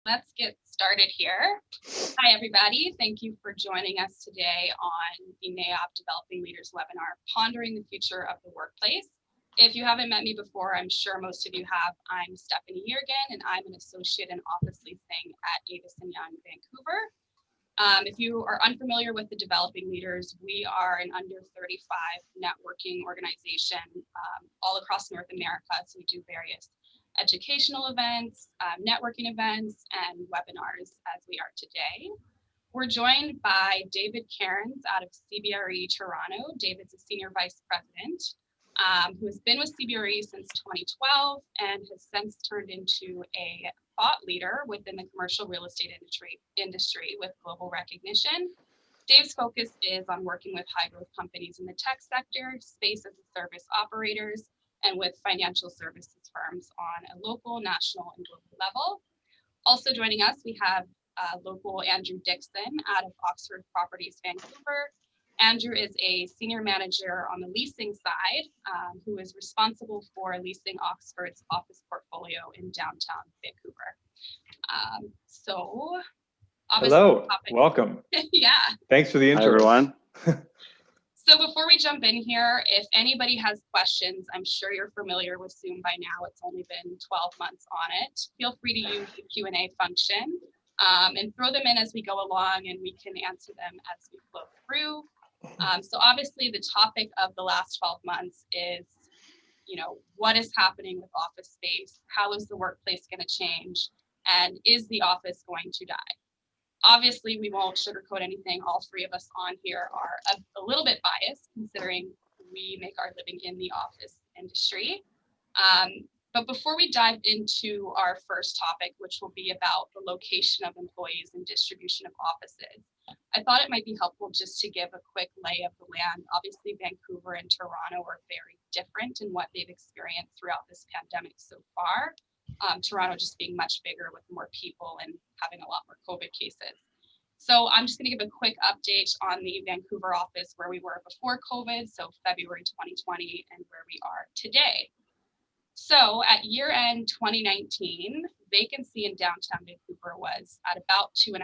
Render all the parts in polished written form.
Let's get started here. Hi, everybody. Thank you for joining us today on the NAIOP Developing Leaders webinar, Pondering the Future of the Workplace. If you haven't met me before, I'm sure most of you have. I'm Stephanie Yergin, and I'm an associate in office leasing at Davidson Young, Vancouver. If you are unfamiliar with the Developing Leaders, we are an under 35 networking organization all across North America. So we do various educational events, networking events, and webinars as we are today. We're joined by David Cairns out of CBRE Toronto. David's a senior vice president who has been with CBRE since 2012 and has since turned into a thought leader within the commercial real estate industry with global recognition. Dave's focus is on working with high growth companies in the tech sector, space as a service operators, and with financial services firms on a local, national, and global level. Also joining us, we have local Andrew Dickson out of Oxford Properties, Vancouver. Andrew is a senior manager on the leasing side who is responsible for leasing Oxford's office portfolio in downtown Vancouver. Hello, welcome. Yeah. Thanks for the intro. Hi, everyone. So before we jump in here, if anybody has questions, I'm sure you're familiar with Zoom by now. It's only been 12 months on it. Feel free to use the Q&A function and throw them in as we go along, and we can answer them as we flow through. So obviously the topic of the last 12 months is, what is happening with office space? How is the workplace going to change? And is the office going to die? Obviously, we won't sugarcoat anything. All three of us on here are a little bit biased, considering we make our living in the office industry. But before we dive into our first topic, which will be about the location of employees and distribution of offices, I thought it might be helpful just to give a quick lay of the land. Obviously, Vancouver and Toronto are very different in what they've experienced throughout this pandemic so far. Toronto just being much bigger with more people and having a lot more COVID cases. So I'm just going to give a quick update on the Vancouver office where we were before COVID, so February 2020, and where we are today. So at year end 2019, vacancy in downtown Vancouver was at about 2.5%.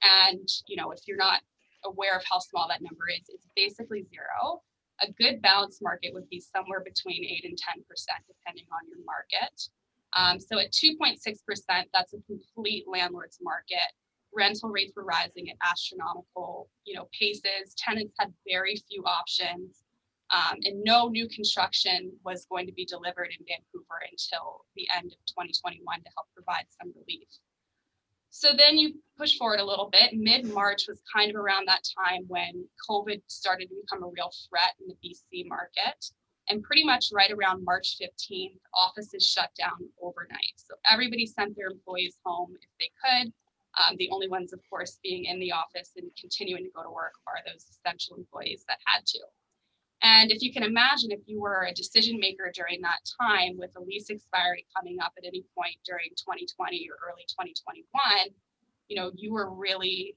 And, if you're not aware of how small that number is, it's basically zero. A good balanced market would be somewhere between 8 and 10%, depending on your market. So at 2.6%, that's a complete landlord's market. Rental rates were rising at astronomical, paces. Tenants had very few options, and no new construction was going to be delivered in Vancouver until the end of 2021 to help provide some relief. So then you push forward a little bit. Mid-March was kind of around that time when COVID started to become a real threat in the BC market. And pretty much right around March 15th, offices shut down overnight. So everybody sent their employees home if they could. The only ones, of course, being in the office and continuing to go to work are those essential employees that had to. And if you can imagine, if you were a decision maker during that time with a lease expiry coming up at any point during 2020 or early 2021, you were really,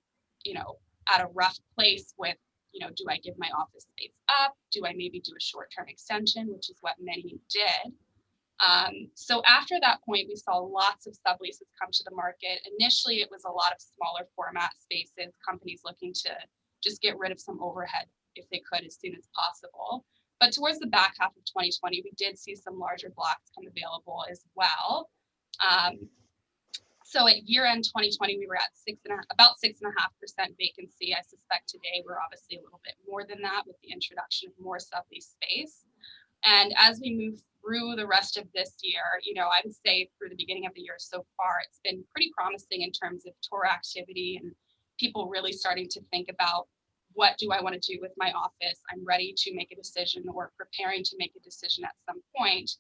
at a rough place with, do I give my office space up? Do I maybe do a short-term extension, which is what many did. So after that point, we saw lots of subleases come to the market. Initially, it was a lot of smaller format spaces, companies looking to just get rid of some overhead if they could as soon as possible. But towards the back half of 2020, we did see some larger blocks come available as well. So at year end 2020, we were at about 6.5% vacancy. I suspect today we're obviously a little bit more than that with the introduction of more sublease space. And as we move through the rest of this year, I would say through the beginning of the year so far, it's been pretty promising in terms of tour activity and people really starting to think about, what do I want to do with my office? I'm ready to make a decision or preparing to make a decision at some point,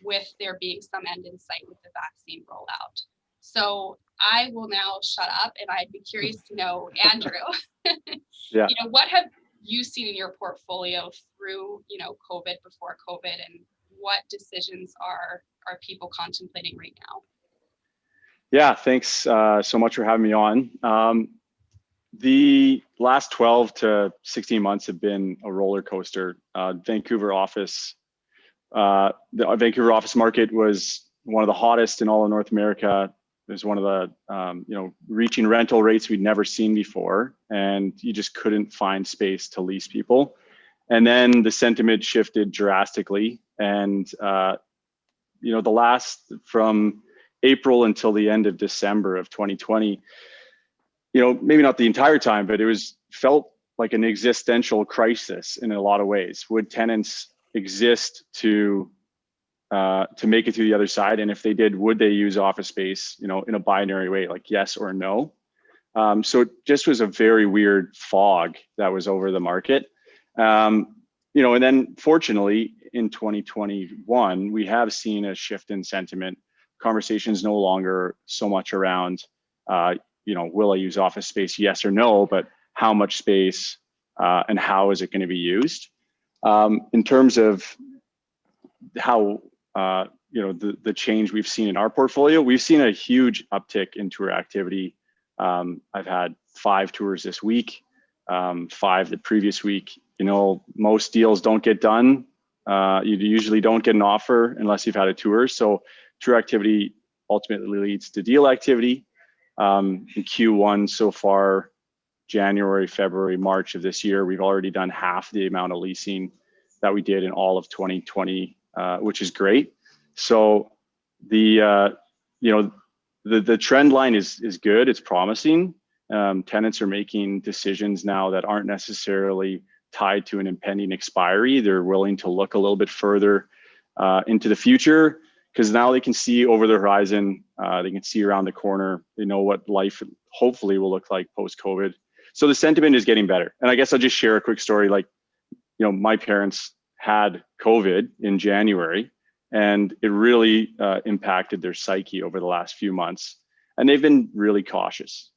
with there being some end in sight with the vaccine rollout. So I will now shut up, and I'd be curious to know, Andrew, Yeah. What have you seen in your portfolio through, COVID, before COVID, and what decisions are people contemplating right now? Yeah, thanks so much for having me on. The last 12 to 16 months have been a roller coaster. The Vancouver office market was one of the hottest in all of North America. It was one of the, reaching rental rates we'd never seen before, and you just couldn't find space to lease people. And then the sentiment shifted drastically, and from April until the end of December of 2020, maybe not the entire time, but felt like an existential crisis in a lot of ways. Would tenants exist to make it to the other side? And if they did, would they use office space, in a binary way, like yes or no? So it just was a very weird fog that was over the market. And then fortunately in 2021, we have seen a shift in sentiment. Conversations no longer so much around, will I use office space? Yes or no, but how much space and how is it going to be used? In terms of how, the change we've seen in our portfolio, we've seen a huge uptick in tour activity. I've had 5 tours this week, 5 the previous week. Most deals don't get done. You usually don't get an offer unless you've had a tour. So tour activity ultimately leads to deal activity. In Q1 so far, January, February, March of this year, we've already done half the amount of leasing that we did in all of 2020, which is great. So the trend line is good. It's promising. Tenants are making decisions now that aren't necessarily tied to an impending expiry. They're willing to look a little bit further into the future, because now they can see over the horizon. They can see around the corner. They know what life hopefully will look like post-COVID. So the sentiment is getting better. And I guess I'll just share a quick story. My parents had COVID in January, and it really impacted their psyche over the last few months. And they've been really cautious,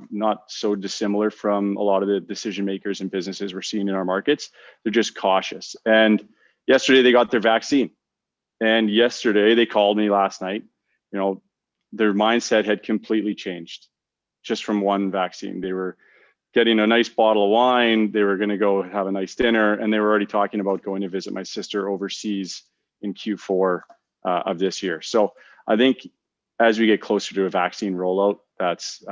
not so dissimilar from a lot of the decision makers and businesses we're seeing in our markets. They're just cautious. And yesterday they got their vaccine. And yesterday they called me last night. Their mindset had completely changed just from one vaccine. They were getting a nice bottle of wine. They were going to go have a nice dinner, and they were already talking about going to visit my sister overseas in Q4 of this year. So I think as we get closer to a vaccine rollout, that's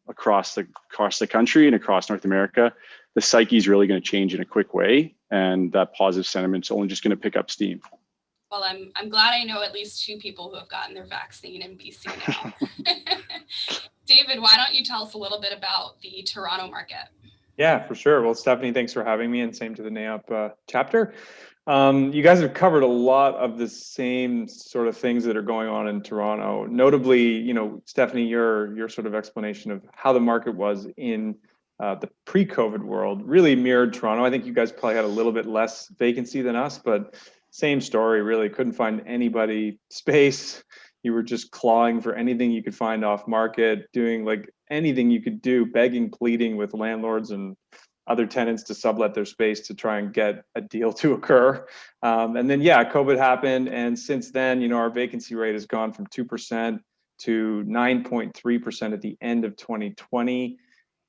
across the country and across North America, the psyche is really going to change in a quick way, and that positive sentiment is only just going to pick up steam. Well, I'm glad I know at least 2 people who have gotten their vaccine in BC now. David, why don't you tell us a little bit about the Toronto market? Yeah, for sure. Well, Stephanie, thanks for having me, and same to the NAIOP chapter. You guys have covered a lot of the same sort of things that are going on in Toronto. Notably, Stephanie, your sort of explanation of how the market was in the pre-COVID world really mirrored Toronto. I think you guys probably had a little bit less vacancy than us, but same story, really. Couldn't find anybody space. You were just clawing for anything you could find off market, doing like anything you could do, begging, pleading with landlords and other tenants to sublet their space to try and get a deal to occur. And then, COVID happened. And since then, our vacancy rate has gone from 2% to 9.3% at the end of 2020.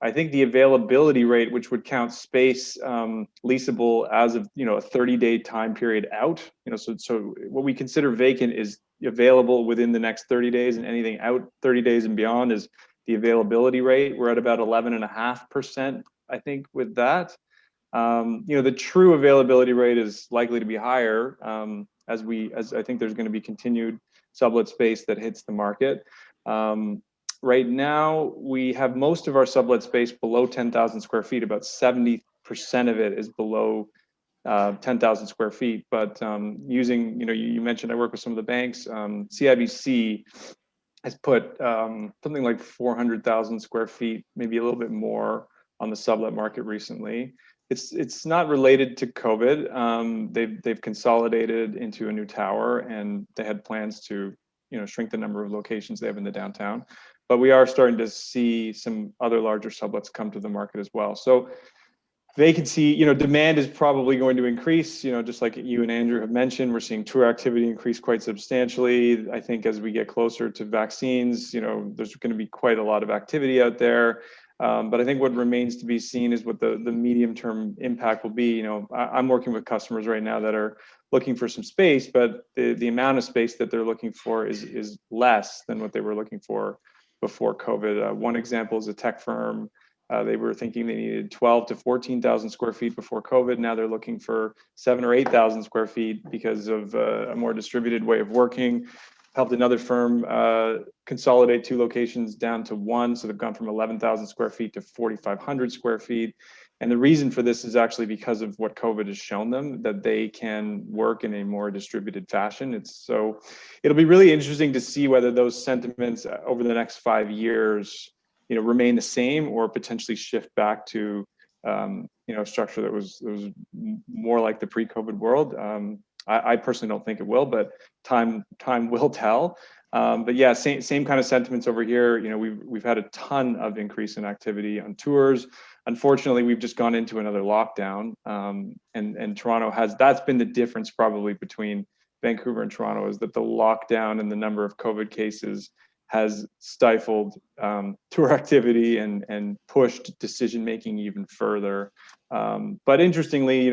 I think the availability rate, which would count space leasable as of a 30-day time period out, so what we consider vacant is available within the next 30 days, and anything out 30 days and beyond is the availability rate. We're at about 11.5%, I think, with that. The true availability rate is likely to be higher as I think there's going to be continued sublet space that hits the market. Right now, we have most of our sublet space below 10,000 square feet. About 70% of it is below 10,000 square feet. But using, you mentioned I work with some of the banks. CIBC has put something like 400,000 square feet, maybe a little bit more, on the sublet market recently. It's not related to COVID. They've consolidated into a new tower, and they had plans to shrink the number of locations they have in the downtown. But we are starting to see some other larger sublets come to the market as well. So vacancy, demand is probably going to increase, just like you and Andrew have mentioned. We're seeing tour activity increase quite substantially. I think as we get closer to vaccines, there's going to be quite a lot of activity out there. But I think what remains to be seen is what the medium-term impact will be. I'm working with customers right now that are looking for some space, but the amount of space that they're looking for is less than what they were looking for before COVID. One example is a tech firm. They were thinking they needed 12 to 14,000 square feet before COVID. Now they're looking for 7,000 or 8,000 square feet because of a more distributed way of working. Helped another firm consolidate 2 locations down to 1. So they've gone from 11,000 square feet to 4,500 square feet. And the reason for this is actually because of what COVID has shown them, that they can work in a more distributed fashion. It'll be really interesting to see whether those sentiments over the next 5 years, remain the same or potentially shift back to, a structure that was more like the pre-COVID world. I personally don't think it will, but time will tell. But yeah, same kind of sentiments over here. We've had a ton of increase in activity on tours. Unfortunately, we've just gone into another lockdown, and Toronto that's been the difference probably between Vancouver and Toronto, is that the lockdown and the number of COVID cases has stifled tour activity and pushed decision making even further. But interestingly,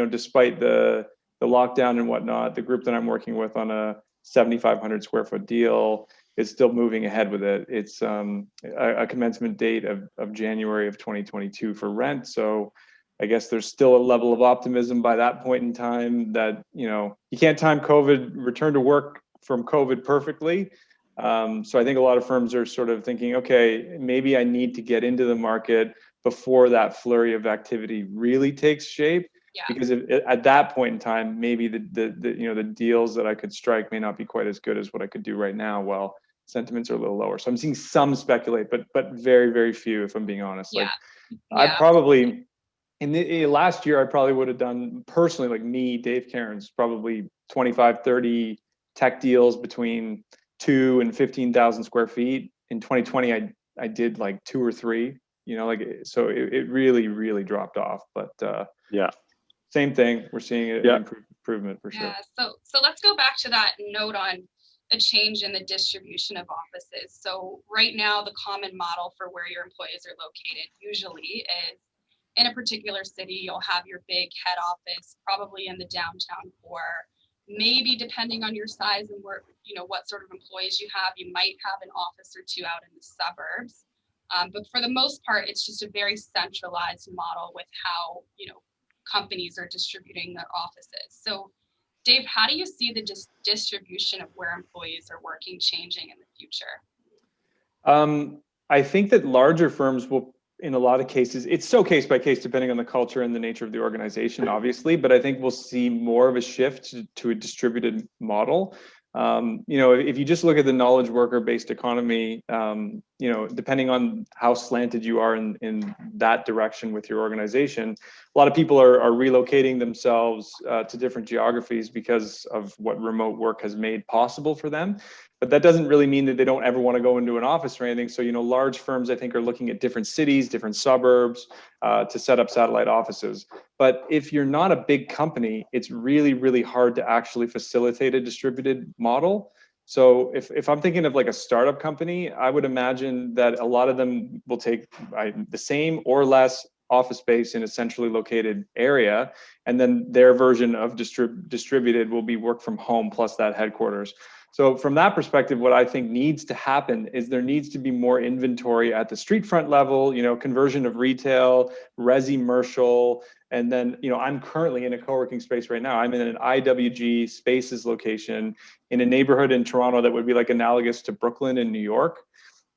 despite the lockdown and whatnot, the group that I'm working with on a 7,500 square foot deal is still moving ahead with it. It's a commencement date of January of 2022 for rent. So I guess there's still a level of optimism by that point in time that, you can't time return to work from COVID perfectly. So I think a lot of firms are sort of thinking, okay, maybe I need to get into the market before that flurry of activity really takes shape. Yeah. Because at that point in time, maybe the deals that I could strike may not be quite as good as what I could do right now. Well, sentiments are a little lower. So I'm seeing some speculate, but very, very few, if I'm being honest. Yeah. I probably in the last year, I probably would have done personally, like me, Dave Cairns, probably 25, 30 tech deals between 2 and 15,000 square feet. In 2020, I did like 2 or 3. So it really, really dropped off. But yeah. Same thing. We're seeing an improvement for sure. Yeah. So let's go back to that note on a change in the distribution of offices. So right now, the common model for where your employees are located usually is in a particular city. You'll have your big head office, probably in the downtown core. Maybe depending on your size and where, what sort of employees you have, you might have an office or 2 out in the suburbs. But for the most part, it's just a very centralized model with how, companies are distributing their offices. So, Dave, how do you see the distribution of where employees are working changing in the future? I think that larger firms will, in a lot of cases, it's so case by case depending on the culture and the nature of the organization, obviously, but I think we'll see more of a shift to a distributed model. If you just look at the knowledge worker based economy, depending on how slanted you are in that direction with your organization, a lot of people are relocating themselves to different geographies because of what remote work has made possible for them. But that doesn't really mean that they don't ever want to go into an office or anything. So, large firms, I think, are looking at different cities, different suburbs to set up satellite offices. But if you're not a big company, it's really, really hard to actually facilitate a distributed model. So if I'm thinking of like a startup company, I would imagine that a lot of them will take the same or less office space in a centrally located area. And then their version of distributed will be work from home plus that headquarters. So from that perspective, what I think needs to happen is there needs to be more inventory at the street front level, conversion of retail, resi-mercial, and then, I'm currently in a co-working space right now. I'm in an IWG Spaces location in a neighborhood in Toronto that would be like analogous to Brooklyn in New York.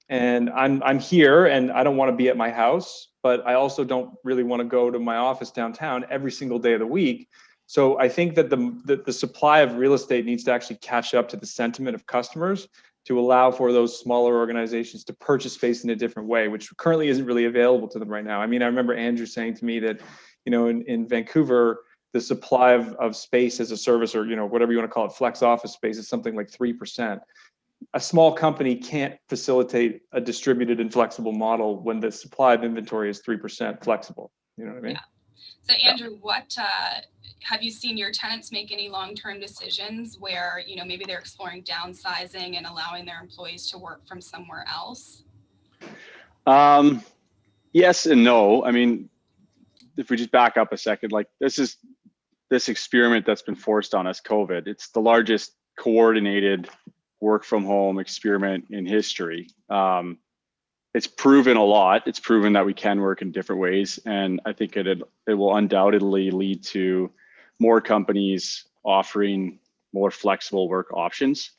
And I'm here and I don't want to be at my house, but I also don't really want to go to my office downtown every single day of the week. So I think that the supply of real estate needs to actually catch up to the sentiment of customers to allow for those smaller organizations to purchase space in a different way, which currently isn't really available to them right now. I mean, I remember Andrew saying to me that, in Vancouver, the supply of space as a service or, whatever you want to call it, flex office space is something like 3%. A small company can't facilitate a distributed and flexible model when the supply of inventory is 3% flexible. You know what I mean? Yeah. So Andrew, what have you seen your tenants make any long-term decisions where, maybe they're exploring downsizing and allowing their employees to work from somewhere else? Yes and no. I mean, if we just back up a second, like this experiment that's been forced on us, COVID, it's the largest coordinated work from home experiment in history. It's proven a lot. It's proven that we can work in different ways. And I think it will undoubtedly lead to more companies offering more flexible work options.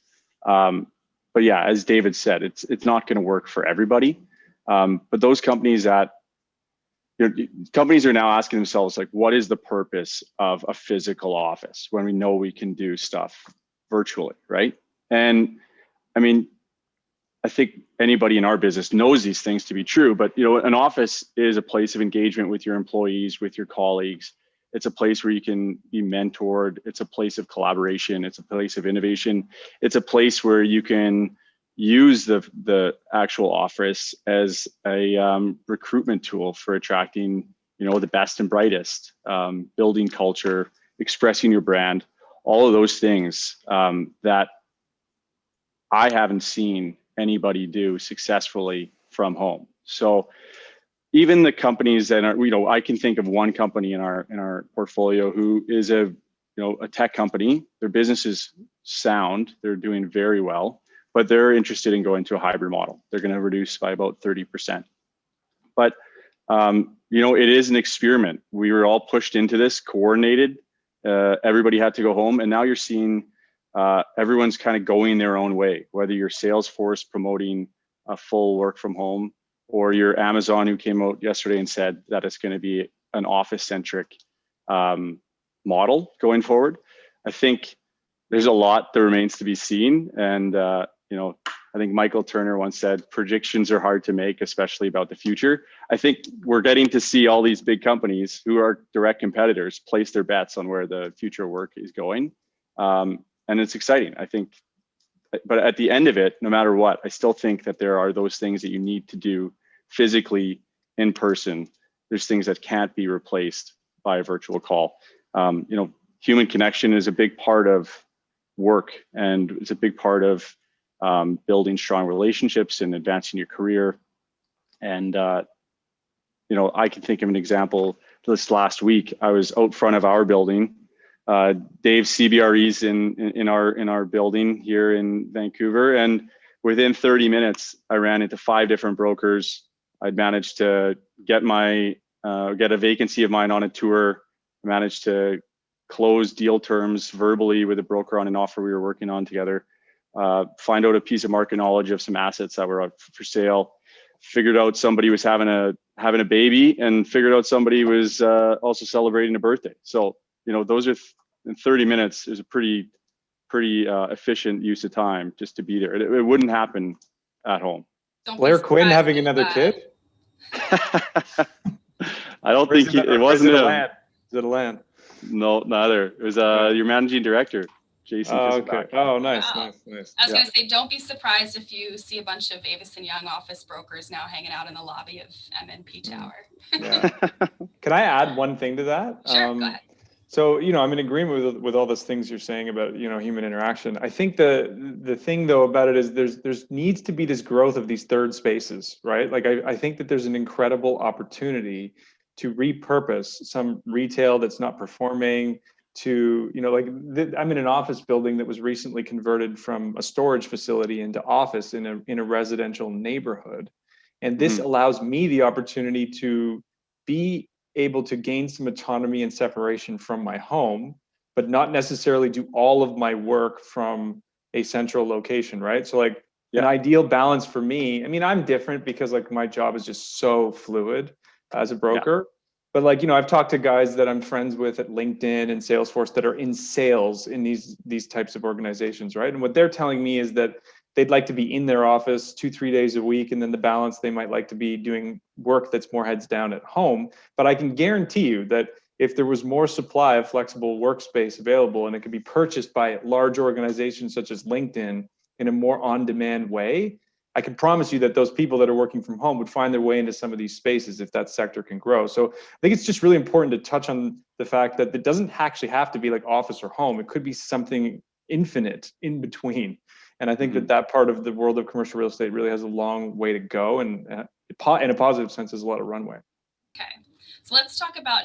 But yeah, as David said, it's not going to work for everybody. But those companies companies are now asking themselves, like, what is the purpose of a physical office when we know we can do stuff virtually, right? And I mean, I think anybody in our business knows these things to be true, but an office is a place of engagement with your employees, with your colleagues. It's a place where you can be mentored. It's a place of collaboration. It's a place of innovation. It's a place where you can use the actual office as a recruitment tool for attracting the best and brightest, building culture, expressing your brand, all of those things that I haven't seen anybody do successfully from home. So even the companies that are, I can think of one company in our portfolio who is a tech company. Their business is sound. They're doing very well, but they're interested in going to a hybrid model. They're going to reduce by about 30%. But it is an experiment. We were all pushed into this, coordinated. Everybody had to go home, and now you're seeing everyone's kind of going their own way. Whether you're Salesforce promoting a full work from home, or you're Amazon, who came out yesterday and said that it's going to be an office-centric model going forward. I think there's a lot that remains to be seen, and I think Michael Turner once said, predictions are hard to make, especially about the future. I think we're getting to see all these big companies who are direct competitors place their bets on where the future of work is going. And it's exciting, I think. But at the end of it, no matter what, I still think that there are those things that you need to do physically in person. There's things that can't be replaced by a virtual call. Human connection is a big part of work, and it's a big part of building strong relationships and advancing your career. And I can think of an example. This last week, I was out front of our building. Dave, CBRE's in our building here in Vancouver, and within 30 minutes, I ran into 5 different brokers. I'd managed to get a vacancy of mine on a tour. I managed to close deal terms verbally with a broker on an offer we were working on together. Find out a piece of market knowledge of some assets that were up for sale. Figured out somebody was having a baby, and figured out somebody was also celebrating a birthday. So those are in 30 minutes is a pretty efficient use of time just to be there. It wouldn't happen at home. Blair Quinn having another kid? I don't think it wasn't him. Is it a land? No, neither. It was your managing director, Jason. Oh, okay. Oh, nice. Wow. Nice. I was going to say, don't be surprised if you see a bunch of Avis and Young office brokers now hanging out in the lobby of MNP Tower. Yeah. Can I add one thing to that? Sure, go ahead. So, I'm in agreement with all those things you're saying about, human interaction. I think the thing though about it is there's needs to be this growth of these third spaces, right? Like I think that there's an incredible opportunity to repurpose some retail that's not performing to, I'm in an office building that was recently converted from a storage facility into office in a residential neighborhood. And this allows me the opportunity to be able to gain some autonomy and separation from my home, but not necessarily do all of my work from a central location, right? So an ideal balance for me, I'm different because my job is just so fluid as a broker. But I've talked to guys that I'm friends with at LinkedIn and Salesforce that are in sales in these types of organizations, right? And what they're telling me is that they'd like to be in their office 2-3 days a week, and then the balance they might like to be doing work that's more heads down at home. But I can guarantee you that if there was more supply of flexible workspace available and it could be purchased by large organizations such as LinkedIn in a more on-demand way, I can promise you that those people that are working from home would find their way into some of these spaces if that sector can grow. So I think it's just really important to touch on the fact that it doesn't actually have to be like office or home. It could be something infinite in between. And I think that part of the world of commercial real estate really has a long way to go. And in a positive sense, there's a lot of runway. Okay, so let's talk about,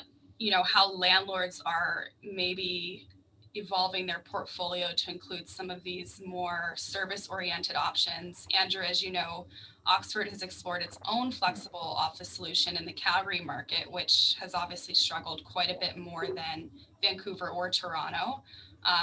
how landlords are maybe evolving their portfolio to include some of these more service-oriented options. Andrew, as you know, Oxford has explored its own flexible office solution in the Calgary market, which has obviously struggled quite a bit more than Vancouver or Toronto,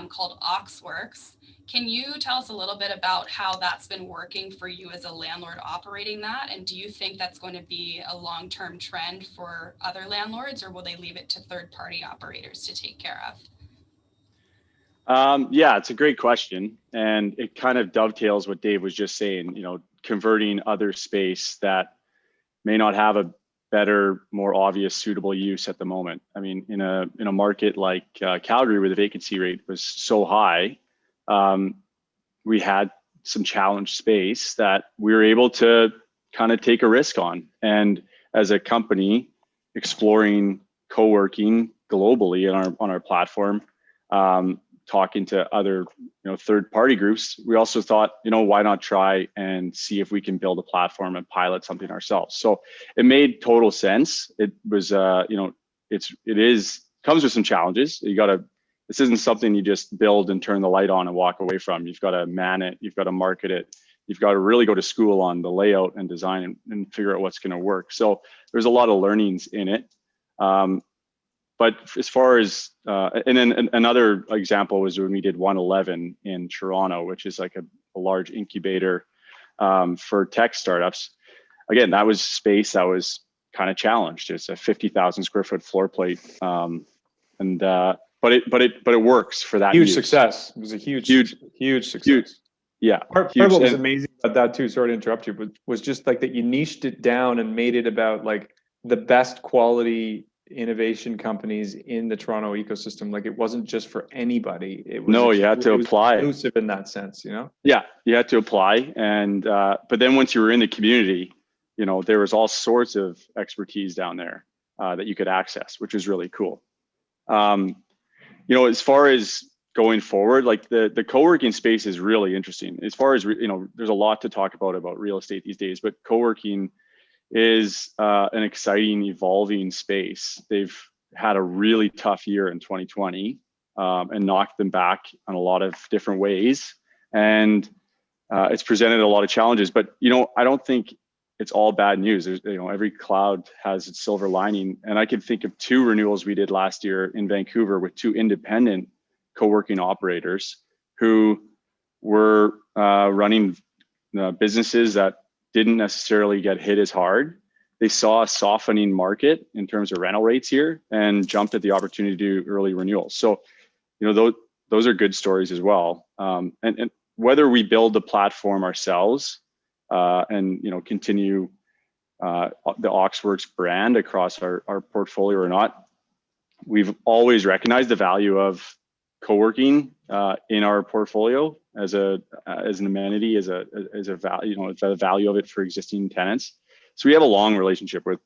called Oxworks. Can you tell us a little bit about how that's been working for you as a landlord operating that? And do you think that's going to be a long-term trend for other landlords, or will they leave it to third-party operators to take care of? Yeah, it's a great question. And it kind of dovetails what Dave was just saying, converting other space that may not have a better, more obvious, suitable use at the moment. I mean, in a market like Calgary, where the vacancy rate was so high, we had some challenged space that we were able to kind of take a risk on. And as a company exploring co-working globally on our platform, talking to other third-party groups, we also thought, why not try and see if we can build a platform and pilot something ourselves. So it made total sense. It was comes with some challenges. This isn't something you just build and turn the light on and walk away from. You've got to man it, you've got to market it, you've got to really go to school on the layout and design and figure out what's going to work. So there's a lot of learnings in it. But as far as, and then another example was when we did 111 in Toronto, which is like a large incubator for tech startups. Again, that was space that was kind of challenged. It's a 50,000 square foot floor plate, but it works for that. Huge success. It was a huge success. Huge. Yeah. Part of what was amazing about that too, sorry to interrupt you, but was just like that you niched it down and made it about like the best quality innovation companies in the Toronto ecosystem. Like it wasn't just for anybody. You had to apply. Inclusive in that sense, Yeah, you had to apply, and but then once you were in the community, there was all sorts of expertise down there that you could access, which was really cool. As far as going forward, like the co-working space is really interesting. As far as there's a lot to talk about real estate these days, but co-working is an exciting, evolving space. They've had a really tough year in 2020 and knocked them back on a lot of different ways. And it's presented a lot of challenges, but I don't think it's all bad news. There's, every cloud has its silver lining. And I can think of 2 renewals we did last year in Vancouver with 2 independent co-working operators who were running businesses that didn't necessarily get hit as hard. They saw a softening market in terms of rental rates here and jumped at the opportunity to do early renewals. So, those are good stories as well. And whether we build the platform ourselves and continue the Oxworks brand across our portfolio or not, we've always recognized the value of co-working in our portfolio as an amenity, as a value, the value of it for existing tenants. So we have a long relationship with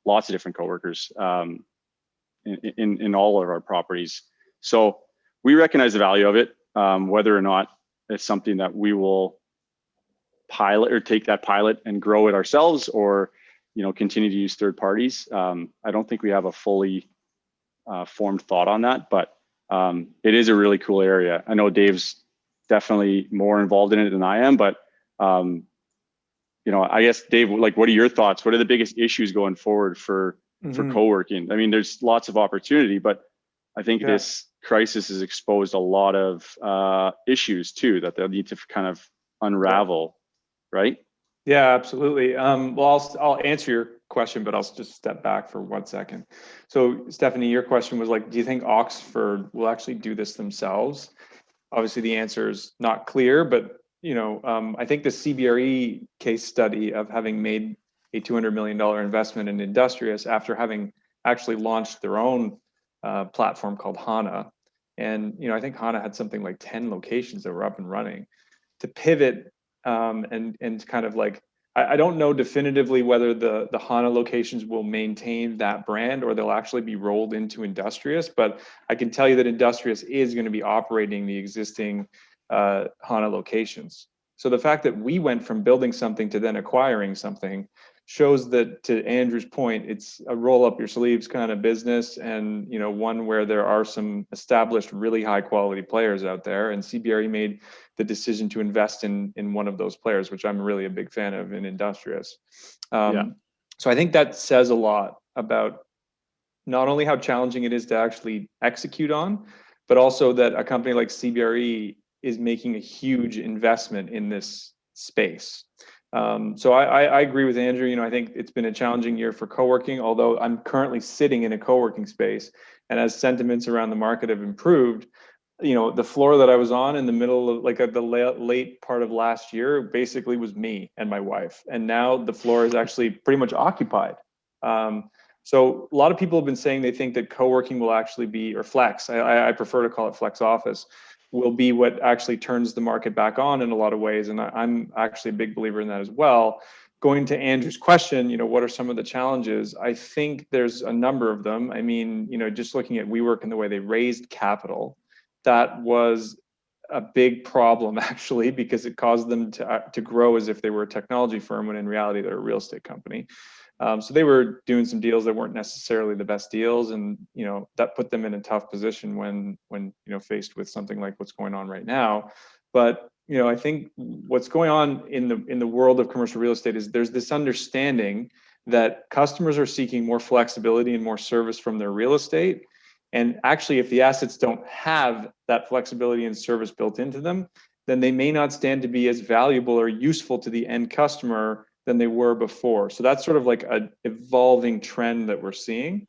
lots of different coworkers in all of our properties. So we recognize the value of it, whether or not it's something that we will pilot or take that pilot and grow it ourselves, or continue to use third parties. I don't think we have a fully formed thought on that, but it is a really cool area. I know Dave's definitely more involved in it than I am, but I guess Dave, like, what are your thoughts? What are the biggest issues going forward for co-working? I mean, there's lots of opportunity, but I think this crisis has exposed a lot of issues too that they'll need to kind of unravel, right? Yeah, absolutely. Well, I'll answer your question, but I'll just step back for 1 second. So Stephanie, your question was like, do you think Oxford will actually do this themselves? Obviously the answer is not clear, but I think the CBRE case study of having made a $200 million investment in Industrious after having actually launched their own platform called Hana. And, I think Hana had something like 10 locations that were up and running. To pivot and kind of like, I don't know definitively whether the Hana locations will maintain that brand or they'll actually be rolled into Industrious, but I can tell you that Industrious is going to be operating the existing Hana locations. So the fact that we went from building something to then acquiring something shows that, to Andrew's point, it's a roll up your sleeves kind of business, and one where there are some established, really high quality players out there. And CBRE made the decision to invest in one of those players, which I'm really a big fan of in Industrious. So I think that says a lot about not only how challenging it is to actually execute on, but also that a company like CBRE is making a huge investment in this space. So I agree with Andrew. I think it's been a challenging year for co-working, although I'm currently sitting in a co-working space. And as sentiments around the market have improved, the floor that I was on in the middle of the late part of last year basically was me and my wife. And now the floor is actually pretty much occupied. So a lot of people have been saying they think that co-working will actually be, or flex, I prefer to call it flex office, will be what actually turns the market back on in a lot of ways. And I'm actually a big believer in that as well. Going to Andrew's question, what are some of the challenges? I think there's a number of them. I mean, just looking at WeWork and the way they raised capital, that was a big problem actually, because it caused them to grow as if they were a technology firm when in reality they're a real estate company. So they were doing some deals that weren't necessarily the best deals, and that put them in a tough position when faced with something like what's going on right now. But I think what's going on in the world of commercial real estate is there's this understanding that customers are seeking more flexibility and more service from their real estate. And actually, if the assets don't have that flexibility and service built into them, then they may not stand to be as valuable or useful to the end customer than they were before. So that's sort of like an evolving trend that we're seeing.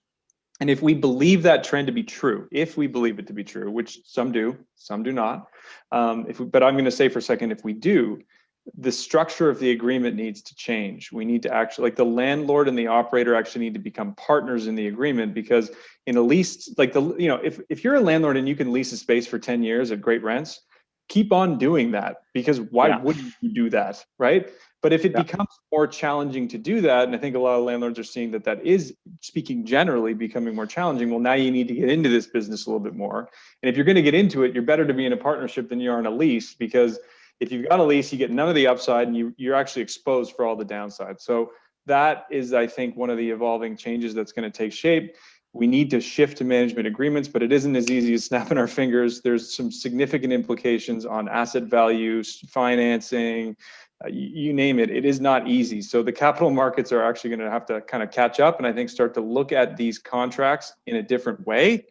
And if we believe that trend to be true, if we believe it to be true, which some do not, but I'm going to say for a second, if we do, the structure of the agreement needs to change. We need to actually, like, the landlord and the operator actually need to become partners in the agreement, because in a lease, if you're a landlord and you can lease a space for 10 years at great rents, keep on doing that, because why wouldn't you do that, right? But if it becomes more challenging to do that, and I think a lot of landlords are seeing that is, speaking generally, becoming more challenging, well, now you need to get into this business a little bit more. And if you're going to get into it, you're better to be in a partnership than you are in a lease, because if you've got a lease, you get none of the upside and you're actually exposed for all the downside. So that is, I think, one of the evolving changes that's going to take shape. We need to shift to management agreements, but it isn't as easy as snapping our fingers. There's some significant implications on asset values, financing, you name it. It is not easy. So the capital markets are actually going to have to kind of catch up, and I think start to look at these contracts in a different way.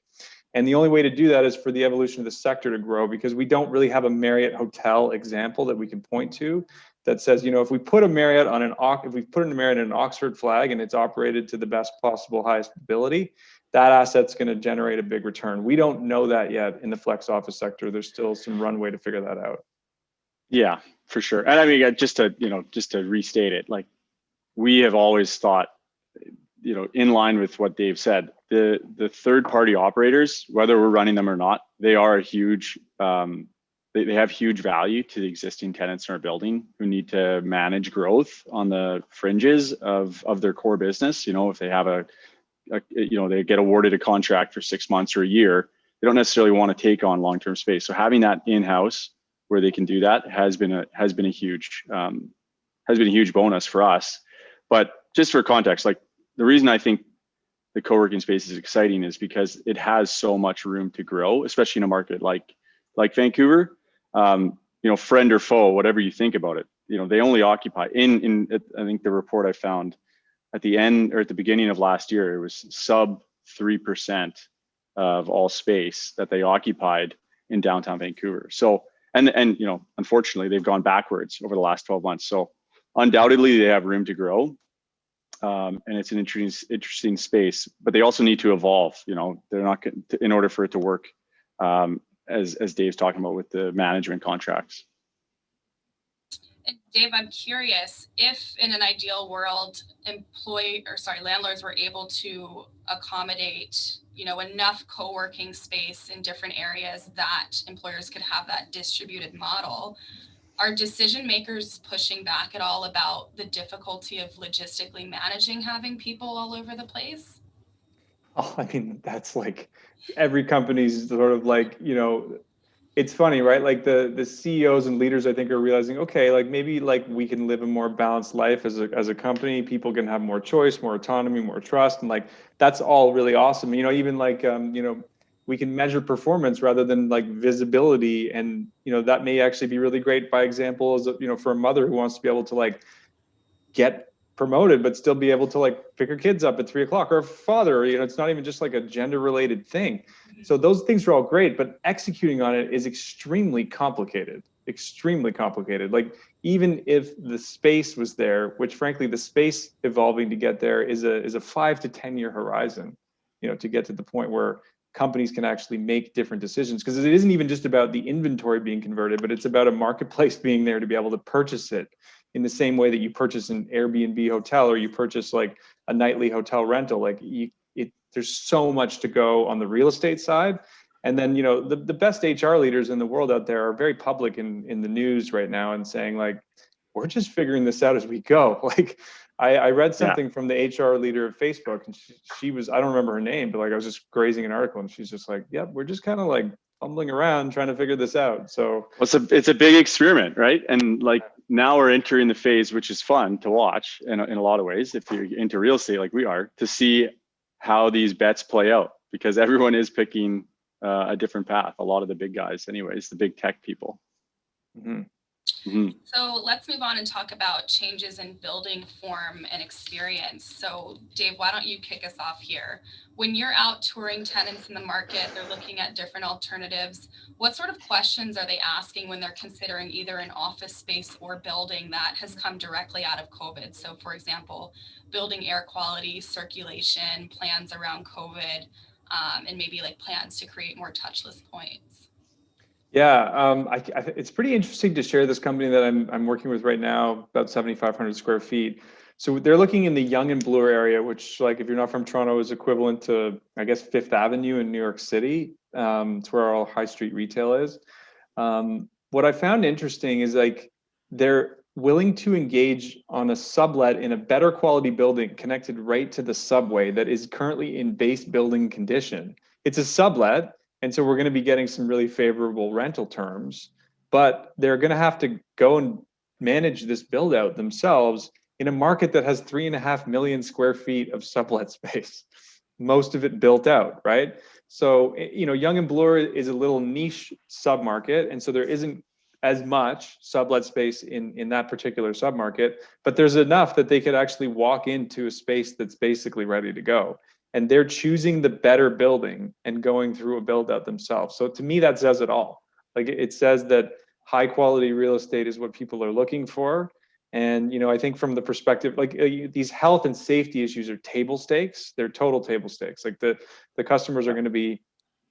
And the only way to do that is for the evolution of the sector to grow, because we don't really have a Marriott hotel example that we can point to that says, if we put a Marriott on if we put a Marriott in an Oxford flag and it's operated to the best possible, highest ability, that asset's going to generate a big return. We don't know that yet in the flex office sector. There's still some runway to figure that out. Yeah, for sure. And I mean, just to restate it, like, we have always thought, in line with what Dave said, the third party operators, whether we're running them or not, they are a huge, they have huge value to the existing tenants in our building who need to manage growth on the fringes of their core business. If they have they get awarded a contract for 6 months or a year, they don't necessarily want to take on long-term space. So having that in-house where they can do that has been a huge bonus for us. But just for context, like, the reason I think the co-working space is exciting is because it has so much room to grow, especially in a market like Vancouver. Friend or foe, whatever you think about it, they only occupy in I think the report I found at the end or at the beginning of last year, it was sub 3% of all space that they occupied in downtown Vancouver. So, and unfortunately, they've gone backwards over the last 12 months. So undoubtedly they have room to grow. And it's an interesting space, but they also need to evolve. They're not going to, in order for it to work, as Dave's talking about with the management contracts. And Dave, I'm curious if in an ideal world, landlords were able to accommodate, enough co-working space in different areas that employers could have that distributed model. Are decision makers pushing back at all about the difficulty of logistically managing having people all over the place? Oh, I mean, that's like every company's sort of like, it's funny, right? Like the CEOs and leaders, I think, are realizing, okay, like maybe like we can live a more balanced life as a company. People can have more choice, more autonomy, more trust, and like that's all really awesome. You know, even like we can measure performance rather than like visibility, and that may actually be really great. By example, as for a mother who wants to be able to like get promoted but still be able to like pick her kids up at 3 o'clock, or a father, it's not even just like a gender related thing. So those things are all great, but executing on it is extremely complicated. Like even if the space was there, which frankly the space evolving to get there is a 5 to 10 year horizon, to get to the point where companies can actually make different decisions, because it isn't even just about the inventory being converted, but it's about a marketplace being there to be able to purchase it in the same way that you purchase an Airbnb hotel or you purchase like a nightly hotel rental. Like there's so much to go on the real estate side. And then, the best HR leaders in the world out there are very public in the news right now and saying like, we're just figuring this out as we go. Like I read something from the HR leader of Facebook, and she was, I don't remember her name, but like I was just grazing an article and she's just like, yep, we're just kind of like fumbling around trying to figure this out. So it's a big experiment, right? And like now we're entering the phase, which is fun to watch in a lot of ways, if you're into real estate like we are, to see how these bets play out, because everyone is picking a different path. A lot of the big guys anyways, the big tech people. Mm-hmm. Mm-hmm. So let's move on and talk about changes in building form and experience. So Dave, why don't you kick us off here? When you're out touring tenants in the market, they're looking at different alternatives. What sort of questions are they asking when they're considering either an office space or building that has come directly out of COVID? So for example, building air quality, circulation, plans around COVID, and maybe like plans to create more touchless points. Yeah, it's pretty interesting to share this company that I'm working with right now, about 7,500 square feet. So they're looking in the Yonge and Bloor area, which, like, if you're not from Toronto, is equivalent to, I guess, Fifth Avenue in New York City. It's where all high street retail is. What I found interesting is like they're willing to engage on a sublet in a better quality building connected right to the subway that is currently in base building condition. It's a sublet. And so we're going to be getting some really favorable rental terms, but they're going to have to go and manage this build out themselves in a market that has 3.5 million square feet of sublet space, most of it built out, right? So, Yonge and Bloor is a little niche submarket, and so there isn't as much sublet space in that particular submarket, but there's enough that they could actually walk into a space that's basically ready to go. And they're choosing the better building and going through a build out themselves. So to me, that says it all. Like it says that high quality real estate is what people are looking for. And, I think from the perspective, like these health and safety issues are table stakes. They're total table stakes. Like the customers are going to be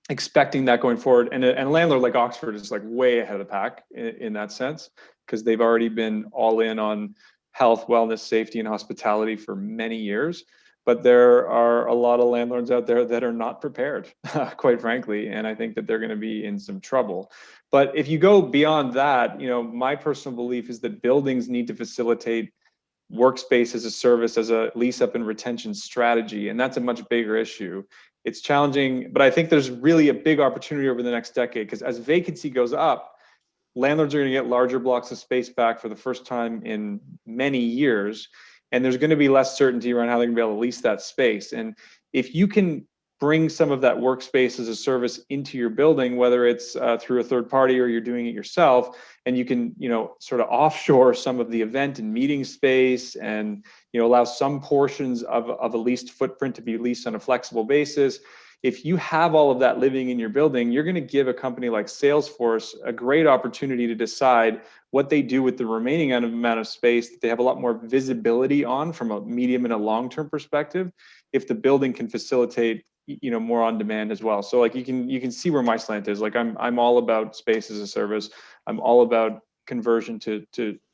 expecting that going forward. And a landlord like Oxford is like way ahead of the pack in that sense, because they've already been all in on health, wellness, safety, and hospitality for many years. But there are a lot of landlords out there that are not prepared, quite frankly, and I think that they're going to be in some trouble. But if you go beyond that, my personal belief is that buildings need to facilitate workspace as a service, as a lease up and retention strategy, and that's a much bigger issue. It's challenging, but I think there's really a big opportunity over the next decade, because as vacancy goes up, landlords are going to get larger blocks of space back for the first time in many years. And there's going to be less certainty around how they're going to be able to lease that space. And if you can bring some of that workspace as a service into your building, whether it's through a third party or you're doing it yourself, and you can, sort of offshore some of the event and meeting space, and allow some portions of a leased footprint to be leased on a flexible basis. If you have all of that living in your building, you're going to give a company like Salesforce a great opportunity to decide what they do with the remaining amount of space that they have a lot more visibility on from a medium and a long-term perspective, if the building can facilitate more on demand as well. So like you can see where my slant is. Like I'm all about space as a service. I'm all about conversion to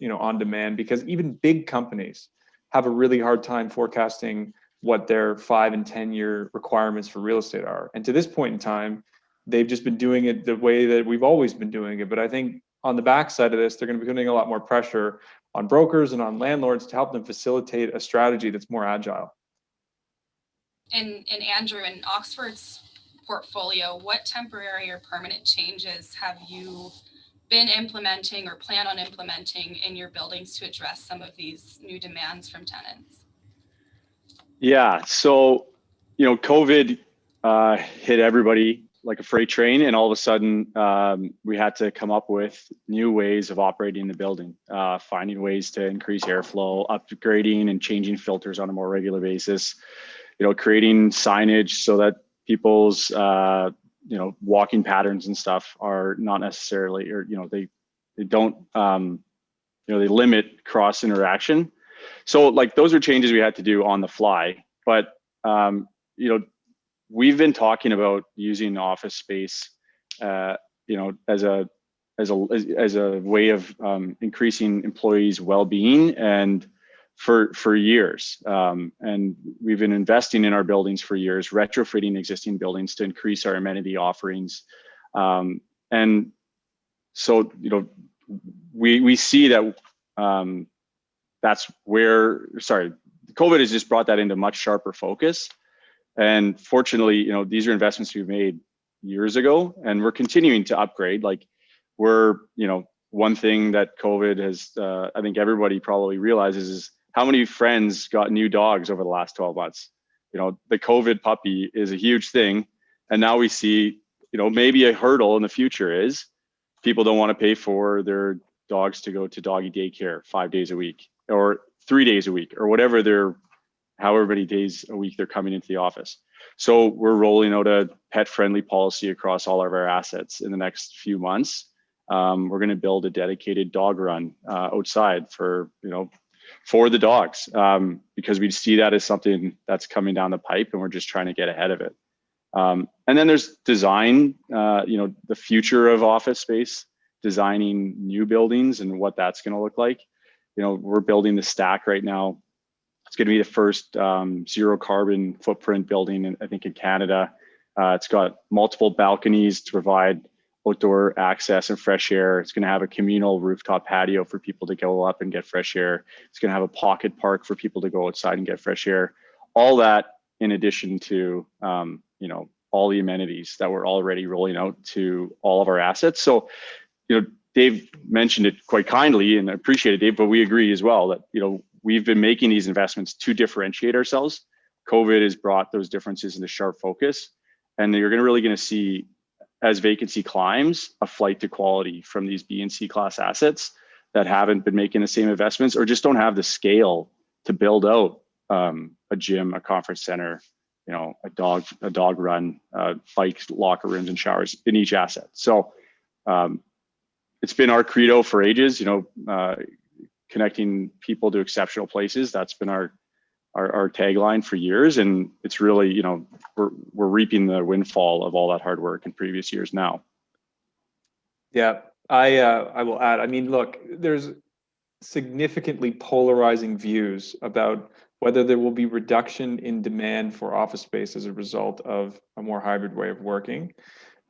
on demand, because even big companies have a really hard time forecasting what their 5 and 10 year requirements for real estate are. And to this point in time, they've just been doing it the way that we've always been doing it. But I think on the backside of this, they're going to be putting a lot more pressure on brokers and on landlords to help them facilitate a strategy that's more agile. And Andrew, in Oxford's portfolio, what temporary or permanent changes have you been implementing or plan on implementing in your buildings to address some of these new demands from tenants? Yeah, so COVID hit everybody like a freight train, and all of a sudden we had to come up with new ways of operating the building, finding ways to increase airflow, upgrading and changing filters on a more regular basis, creating signage so that people's walking patterns and stuff are not necessarily, or they don't they limit cross interaction. So like those are changes we had to do on the fly, but we've been talking about using office space as a way of increasing employees' well-being and for years, and we've been investing in our buildings for years, retrofitting existing buildings to increase our amenity offerings, and so we see that that's where COVID has just brought that into much sharper focus. And fortunately, these are investments we've made years ago, and we're continuing to upgrade. Like one thing that COVID has, I think everybody probably realizes, is how many friends got new dogs over the last 12 months. The COVID puppy is a huge thing. And now we see, maybe a hurdle in the future is people don't want to pay for their dogs to go to doggy daycare 5 days a week or 3 days a week or whatever however many days a week they're coming into the office. So we're rolling out a pet-friendly policy across all of our assets in the next few months. We're going to build a dedicated dog run outside for the dogs, because we see that as something that's coming down the pipe, and we're just trying to get ahead of it. And then there's design, the future of office space, designing new buildings and what that's going to look like. We're building the Stack right now. It's going to be the first zero carbon footprint building, I think, in Canada. It's got multiple balconies to provide outdoor access and fresh air. It's going to have a communal rooftop patio for people to go up and get fresh air. It's going to have a pocket park for people to go outside and get fresh air. All that in addition to all the amenities that we're already rolling out to all of our assets. So, Dave mentioned it quite kindly, and I appreciate it, Dave, but we agree as well that, we've been making these investments to differentiate ourselves. COVID has brought those differences into sharp focus, and you're really going to see, as vacancy climbs, a flight to quality from these B and C class assets that haven't been making the same investments or just don't have the scale to build out a gym, a conference center, a dog run, bike locker rooms and showers in each asset. So it's been our credo for ages, connecting people to exceptional places. That's been our tagline for years, and it's really, we're reaping the windfall of all that hard work in previous years now. Yeah, I will add. I mean, look, there's significantly polarizing views about whether there will be reduction in demand for office space as a result of a more hybrid way of working.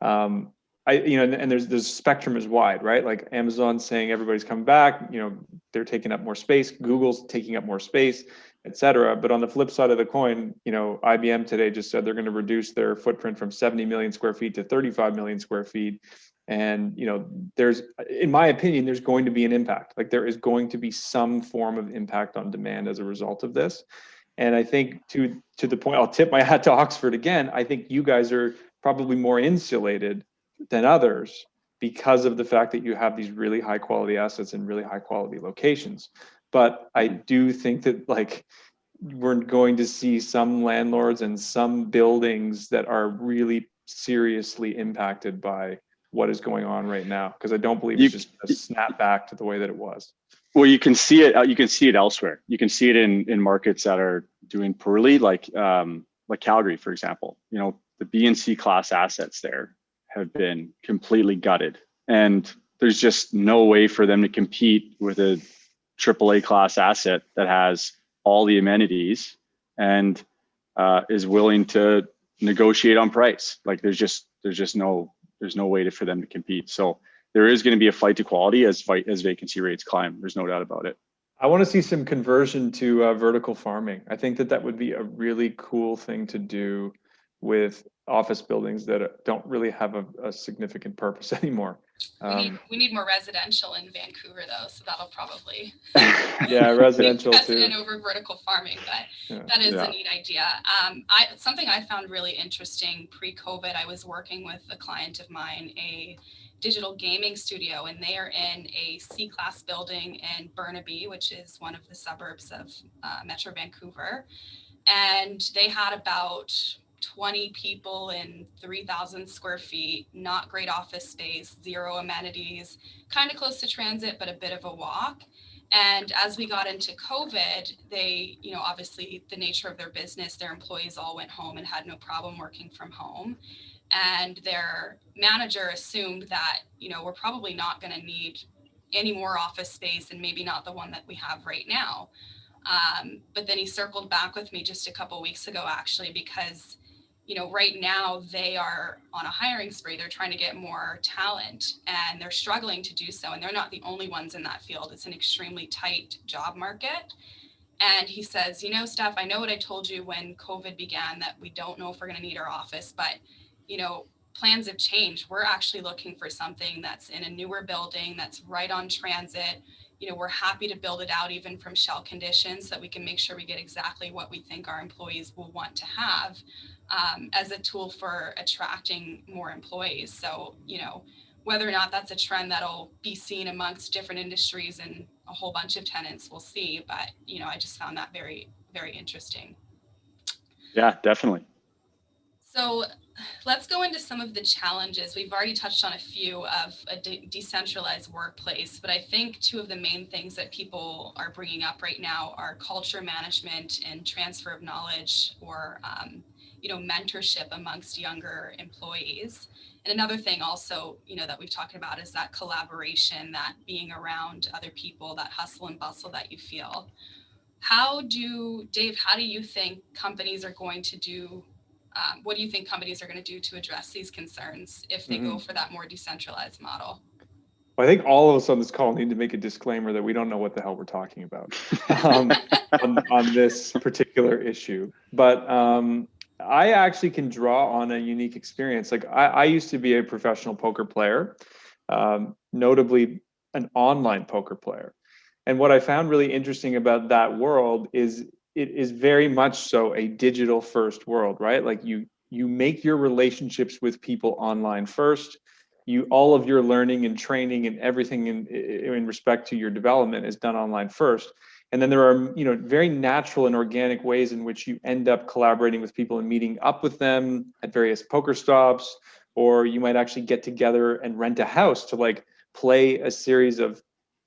And there's spectrum is wide, right? Like Amazon's saying everybody's coming back, they're taking up more space, Google's taking up more space, et cetera. But on the flip side of the coin, IBM today just said they're going to reduce their footprint from 70 million square feet to 35 million square feet. And, there's, in my opinion, there's going to be an impact. Like there is going to be some form of impact on demand as a result of this. And I think to the point, I'll tip my hat to Oxford again. I think you guys are probably more insulated than others because of the fact that you have these really high quality assets in really high quality locations. But I do think that we're going to see some landlords and some buildings that are really seriously impacted by what is going on right now, because I don't believe it's just a snap back to the way that it was. Well, you can see it. You can see it elsewhere. You can see it in markets that are doing poorly, like Calgary, for example. The B and C class assets there have been completely gutted, and there's just no way for them to compete with a AAA class asset that has all the amenities and is willing to negotiate on price. Like there's no way for them to compete. So there is going to be a flight to quality as vacancy rates climb. There's no doubt about it. I want to see some conversion to vertical farming. I think that would be a really cool thing to do with office buildings that don't really have a significant purpose anymore. We need more residential in Vancouver though, so that'll probably yeah, residential precedent too. over vertical farming, but Yeah. that is a neat idea. Something I found really interesting pre-COVID, I was working with a client of mine, a digital gaming studio, and they are in a C-class building in Burnaby, which is one of the suburbs of Metro Vancouver. And they had about 20 people in 3,000 square feet, not great office space, zero amenities, kind of close to transit, but a bit of a walk. And as we got into COVID, they, obviously the nature of their business, their employees all went home and had no problem working from home. And their manager assumed that, we're probably not going to need any more office space, and maybe not the one that we have right now. But then he circled back with me just a couple of weeks ago, actually, because, right now they are on a hiring spree. They're trying to get more talent and they're struggling to do so. And they're not the only ones in that field. It's an extremely tight job market. And he says, Steph, I know what I told you when COVID began, that we don't know if we're going to need our office, but, plans have changed. We're actually looking for something that's in a newer building, that's right on transit. We're happy to build it out even from shell conditions so that we can make sure we get exactly what we think our employees will want to have as a tool for attracting more employees. So, whether or not that's a trend that'll be seen amongst different industries and a whole bunch of tenants, we'll see. But, I just found that very, very interesting. Yeah, definitely. So let's go into some of the challenges. We've already touched on a few of a decentralized workplace, but I think two of the main things that people are bringing up right now are culture management and transfer of knowledge, or mentorship amongst younger employees. And another thing also, that we've talked about is that collaboration, that being around other people, that hustle and bustle that you feel. Dave, how do you think companies are going to do what do you think companies are going to do to address these concerns if they go for that more decentralized model? Well, I think all of us on this call need to make a disclaimer that we don't know what the hell we're talking about on this particular issue. But I actually can draw on a unique experience. Like I used to be a professional poker player, notably an online poker player. And what I found really interesting about that world is it is very much so a digital first world, right? Like you make your relationships with people online first. All of your learning and training and everything in respect to your development is done online first. And then there are, very natural and organic ways in which you end up collaborating with people and meeting up with them at various poker stops, or you might actually get together and rent a house to like play a series of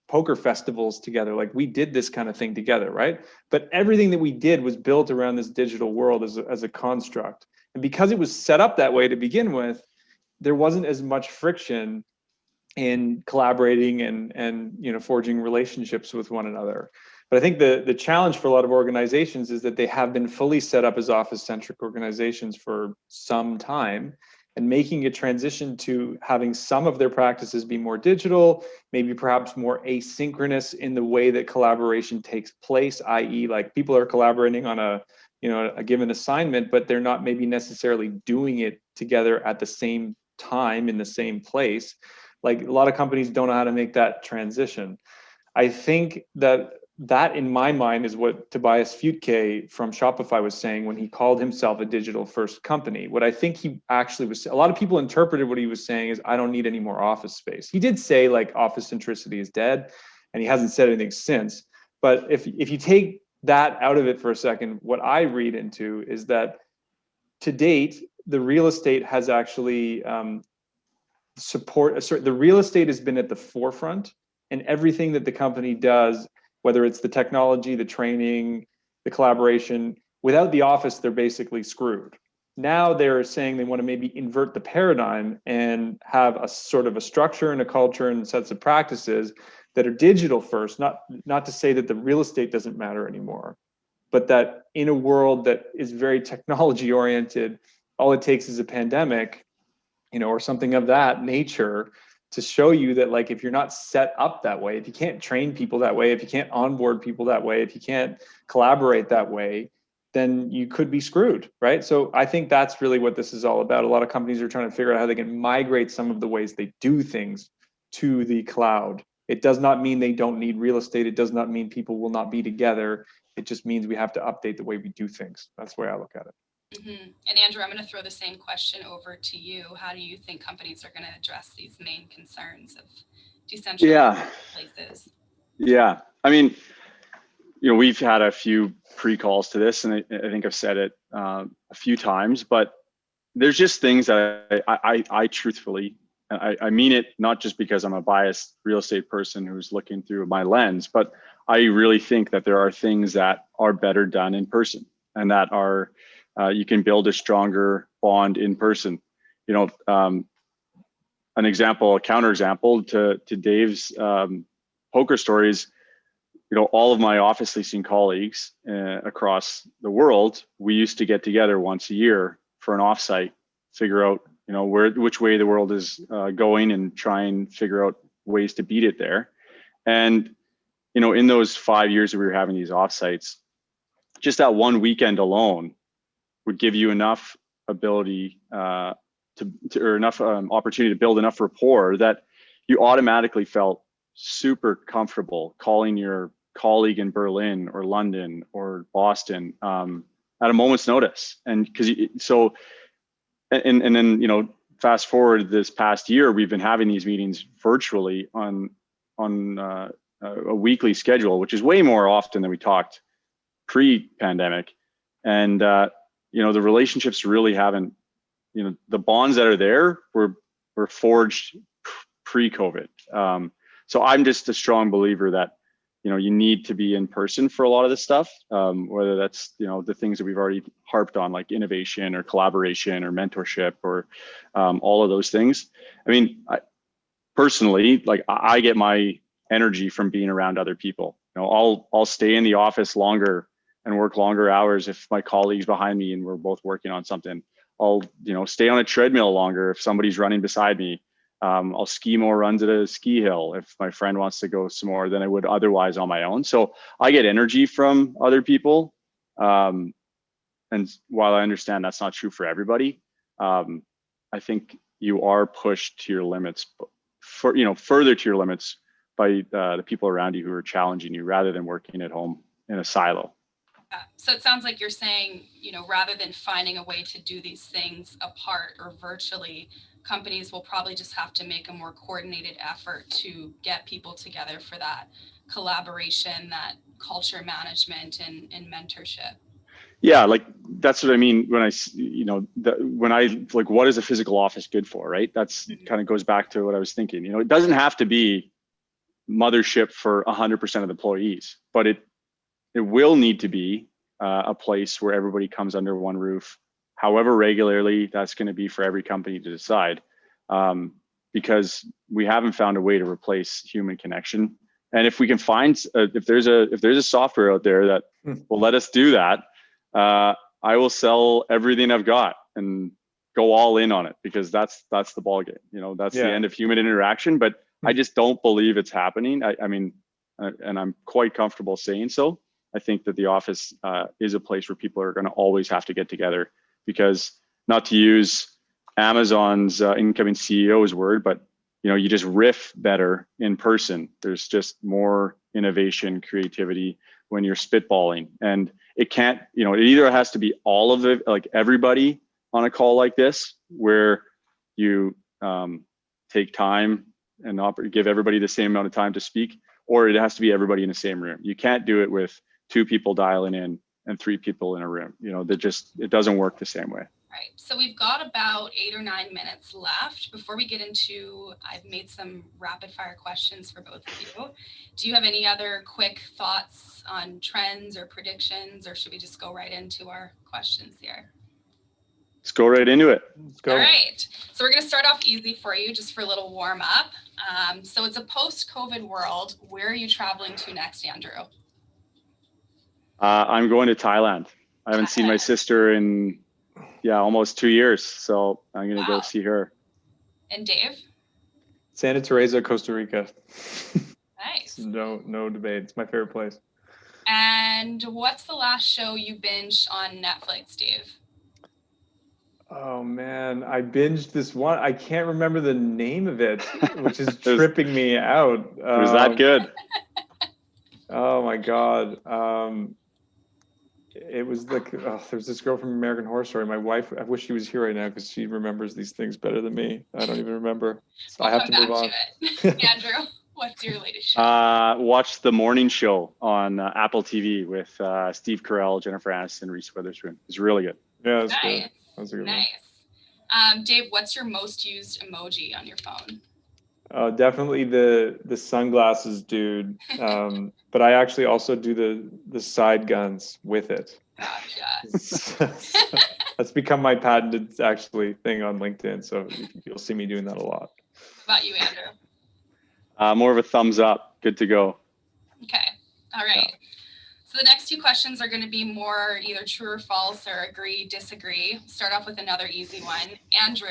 poker festivals together. Like we did this kind of thing together, right? But everything that we did was built around this digital world as a construct. And because it was set up that way to begin with, there wasn't as much friction in collaborating and forging relationships with one another. But I think the challenge for a lot of organizations is that they have been fully set up as office-centric organizations for some time, and making a transition to having some of their practices be more digital, maybe perhaps more asynchronous in the way that collaboration takes place, i.e. like people are collaborating on a given assignment, but they're not maybe necessarily doing it together at the same time in the same place. Like a lot of companies don't know how to make that transition. I think that in my mind is what Tobias Futke from Shopify was saying when he called himself a digital first company. What I think he actually was, a lot of people interpreted what he was saying is, I don't need any more office space. He did say like office centricity is dead, and he hasn't said anything since. But if you take that out of it for a second, what I read into is that to date, the real estate has actually the real estate has been at the forefront, and everything that the company does, whether it's the technology, the training, the collaboration, without the office, they're basically screwed. Now they're saying they want to maybe invert the paradigm and have a sort of a structure and a culture and sets of practices that are digital first, not to say that the real estate doesn't matter anymore, but that in a world that is very technology oriented, all it takes is a pandemic, or something of that nature to show you that, like, if you're not set up that way, if you can't train people that way, if you can't onboard people that way, if you can't collaborate that way, then you could be screwed, right? So I think that's really what this is all about. A lot of companies are trying to figure out how they can migrate some of the ways they do things to the cloud. It does not mean they don't need real estate. It does not mean people will not be together. It just means we have to update the way we do things. That's the way I look at it. Mm-hmm. And Andrew, I'm going to throw the same question over to you. How do you think companies are going to address these main concerns of decentralized places? Yeah. I mean, we've had a few pre-calls to this, and I think I've said it a few times, but there's just things that I truthfully, I mean it, not just because I'm a biased real estate person who's looking through my lens, but I really think that there are things that are better done in person, and that are, you can build a stronger bond in person. An example, a counterexample to Dave's poker stories. All of my office leasing colleagues across the world, we used to get together once a year for an offsite, figure out, which way the world is going, and try and figure out ways to beat it there. And, in those 5 years that we were having these offsites, just that one weekend alone would give you enough ability or enough opportunity to build enough rapport that you automatically felt super comfortable calling your colleague in Berlin or London or Boston at a moment's notice. And then fast forward this past year, we've been having these meetings virtually on a weekly schedule, which is way more often than we talked pre-pandemic. And the relationships really haven't, the bonds that are there were forged pre-COVID. So I'm just a strong believer that you need to be in person for a lot of this stuff, whether that's, the things that we've already harped on, like innovation or collaboration or mentorship or all of those things. I mean, personally, like, I get my energy from being around other people. I'll stay in the office longer and work longer hours if my colleague's behind me and we're both working on something. I'll, stay on a treadmill longer if somebody's running beside me. I'll ski more runs at a ski hill if my friend wants to go some more than I would otherwise on my own. So I get energy from other people. And while I understand that's not true for everybody, I think you are pushed to your limits, further to your limits by the people around you who are challenging you, rather than working at home in a silo. So it sounds like you're saying, rather than finding a way to do these things apart or virtually, companies will probably just have to make a more coordinated effort to get people together for that collaboration, that culture management, and mentorship. Yeah, like, that's what I mean when what is a physical office good for, right? That's kind of goes back to what I was thinking. It doesn't have to be mothership for 100% of employees, but it will need to be a place where everybody comes under one roof, however regularly that's going to be for every company to decide, because we haven't found a way to replace human connection. And if we can find, if there's a software out there that will let us do that, I will sell everything I've got and go all in on it, because that's the ball game. That's the end of human interaction. But I just don't believe it's happening. I mean, and I'm quite comfortable saying so. I think that the office is a place where people are going to always have to get together, because, not to use Amazon's incoming CEO's word, but you just riff better in person. There's just more innovation, creativity when you're spitballing, and it can't. It either has to be all of it, like everybody on a call like this, where you take time and give everybody the same amount of time to speak, or it has to be everybody in the same room. You can't do it with 2 people dialing in and 3 people in a room. It doesn't work the same way. Right. So we've got about 8 or 9 minutes left. Before we get into, I've made some rapid fire questions for both of you. Do you have any other quick thoughts on trends or predictions, or should we just go right into our questions here? Let's go right into it. Let's go. All right. So we're going to start off easy for you, just for a little warm up. So it's a post-COVID world. Where are you traveling to next, Andrew? I'm going to Thailand. I haven't seen my sister in almost 2 years, so I'm going to go see her. And Dave? Santa Teresa, Costa Rica. Nice. No debate. It's my favorite place. And what's the last show you binged on Netflix, Dave? Oh man, I binged this one. I can't remember the name of it, which is tripping me out. It was that good. Oh my God. It was like, there's this girl from American Horror Story. My wife, I wish she was here right now because she remembers these things better than me. I don't even remember. So I have to move on. Andrew, what's your latest show? Watched The Morning Show on Apple TV with Steve Carell, Jennifer Aniston, Reese Witherspoon. It's really good. Yeah, that's nice. good. That's a good one. Dave, what's your most used emoji on your phone? Definitely the sunglasses dude. But I actually also do the side guns with it. Gotcha. That's become my patented actually thing on LinkedIn. So you'll see me doing that a lot. How about you, Andrew? More of a thumbs up. Good to go. Okay. All right. Yeah. So the next two questions are going to be more either true or false or agree, disagree. Start off with another easy one. Andrew,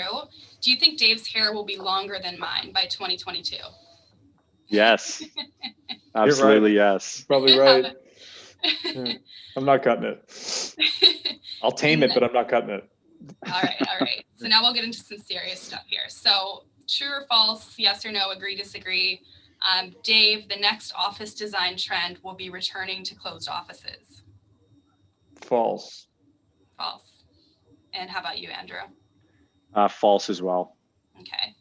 do you think Dave's hair will be longer than mine by 2022? Yes. Absolutely, right. Yes. Probably right. Yeah. I'm not cutting it. I'll tame it, but I'm not cutting it. All right. So now we'll get into some serious stuff here. So true or false, yes or no, agree, disagree. Dave, the next office design trend will be returning to closed offices. False. False. And how about you, Andrew? False as well. Okay.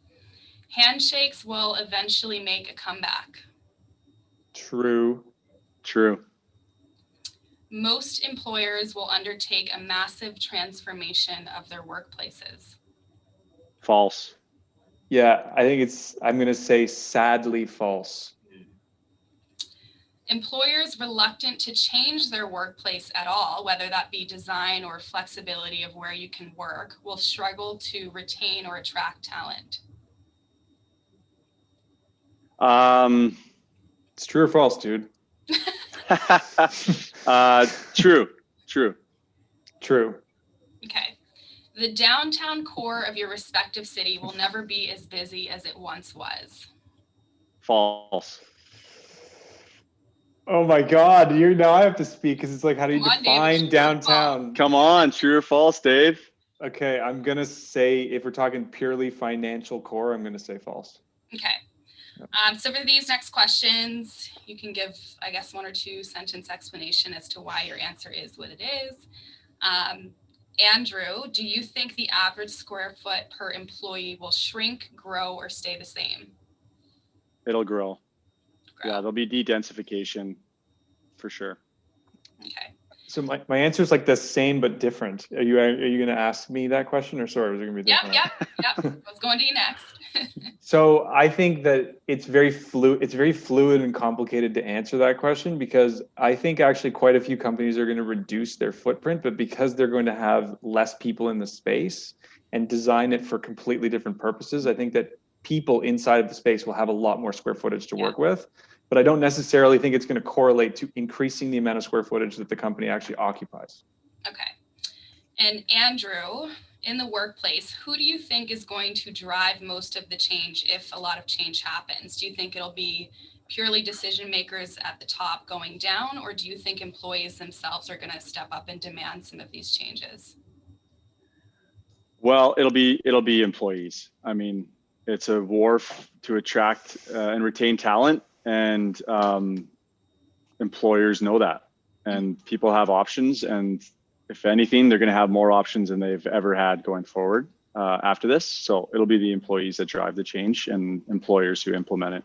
Handshakes will eventually make a comeback. True. True. Most employers will undertake a massive transformation of their workplaces. False. Yeah, I think I'm going to say sadly false. Employers reluctant to change their workplace at all, whether that be design or flexibility of where you can work, will struggle to retain or attract talent. It's true or false, dude? True. True. Okay. The downtown core of your respective city will never be as busy as it once was. False. Oh my God! Now I have to speak because it's like, how do you define Dave, downtown? Come on, true or false, Dave? Okay, I'm gonna say, if we're talking purely financial core, I'm gonna say false. Okay. So for these next questions, you can give, I guess, 1 or 2 sentence explanation as to why your answer is what it is. Andrew, do you think the average square foot per employee will shrink, grow, or stay the same? It'll grow. Yeah, there'll be de-densification for sure. Okay. So my answer is like the same but different. Are you going to ask me that question, or sorry, was it going to be different? Yep. What's going to you next? So I think that it's very fluid and complicated to answer that question, because I think actually quite a few companies are going to reduce their footprint, but because they're going to have less people in the space and design it for completely different purposes, I think that people inside of the space will have a lot more square footage to work with. But I don't necessarily think it's going to correlate to increasing the amount of square footage that the company actually occupies. Okay. And Andrew, in the workplace, who do you think is going to drive most of the change if a lot of change happens? Do you think it'll be purely decision makers at the top going down, or do you think employees themselves are going to step up and demand some of these changes? Well, it'll be employees. I mean, it's a war to attract and retain talent, and employers know that, and people have options, and if anything, they're going to have more options than they've ever had going forward after this. So it'll be the employees that drive the change and employers who implement it.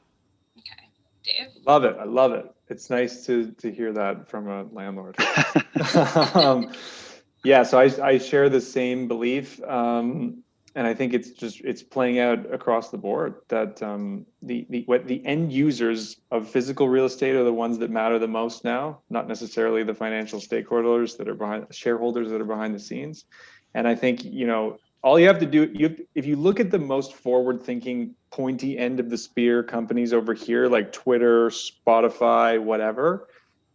Okay. Dave? Love it. I love it. It's nice to hear that from a landlord. Yeah, so I share the same belief. And I think it's playing out across the board that the end users of physical real estate are the ones that matter the most now, not necessarily the financial stakeholders that are behind, shareholders that are behind the scenes. And I think, all you have to do, if you look at the most forward-thinking, pointy end of the spear companies over here, like Twitter, Spotify, whatever,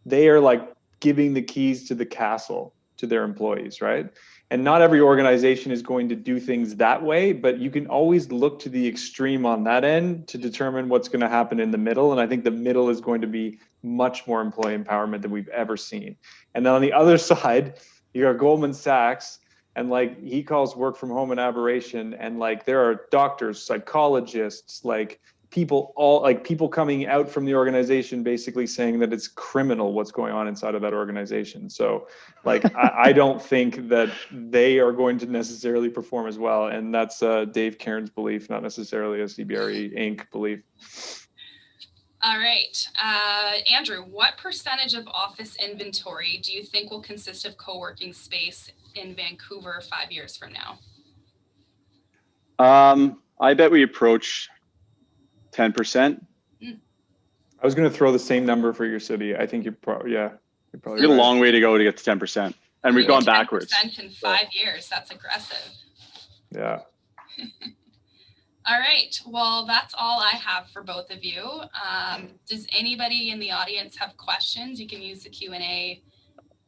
they are like giving the keys to the castle to their employees, right? And not every organization is going to do things that way, but you can always look to the extreme on that end to determine what's going to happen in the middle. And I think the middle is going to be much more employee empowerment than we've ever seen. And then on the other side, you got Goldman Sachs, and like he calls work from home an aberration. And like there are doctors, psychologists, like people coming out from the organization basically saying that it's criminal what's going on inside of that organization. So like I don't think that they are going to necessarily perform as well. And that's Dave Cairns' belief, not necessarily a CBRE Inc. belief. All right. Andrew, what percentage of office inventory do you think will consist of co-working space in Vancouver 5 years from now? I bet we approach 10%. I was going to throw the same number for your city. I think you're probably we got a long way to go to get to 10%, and we've gone backwards. 10% in 5 years. That's aggressive. Yeah. All right. Well, that's all I have for both of you. Does anybody in the audience have questions? You can use the Q&A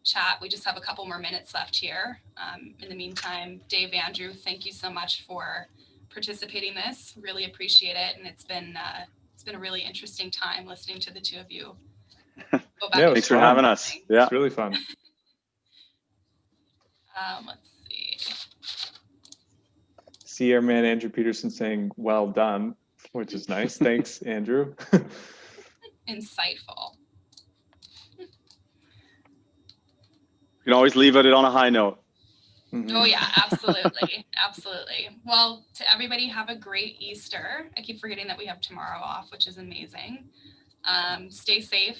chat. We just have a couple more minutes left here. In the meantime, Dave, Andrew, thank you so much for participating in this. Really appreciate it. And it's been a really interesting time listening to the two of you. Yeah, thanks for having us. Yeah, it's really fun. Let's see. See our man Andrew Peterson saying well done, which is nice. Thanks, Andrew. Insightful. You can always leave it on a high note. Mm-hmm. Oh yeah, absolutely. Absolutely. Well, to everybody, have a great Easter. I keep forgetting that we have tomorrow off, which is amazing. Stay safe.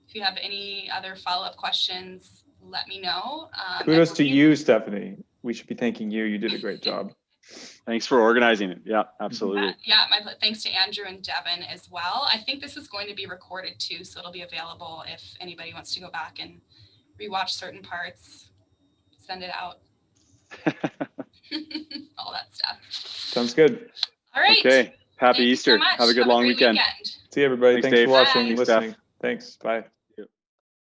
If you have any other follow-up questions, let me know. Kudos to you, Stephanie. We should be thanking you. You did a great job. Thanks for organizing it. Yeah, absolutely. My thanks to Andrew and Devin as well. I think this is going to be recorded too, so it'll be available if anybody wants to go back and rewatch certain parts, send it out. All that stuff. Sounds good. All right. Okay. Happy Easter. So have a good long weekend. See you, everybody. Thanks Dave. for watching and Bye. listening. Thanks. Bye.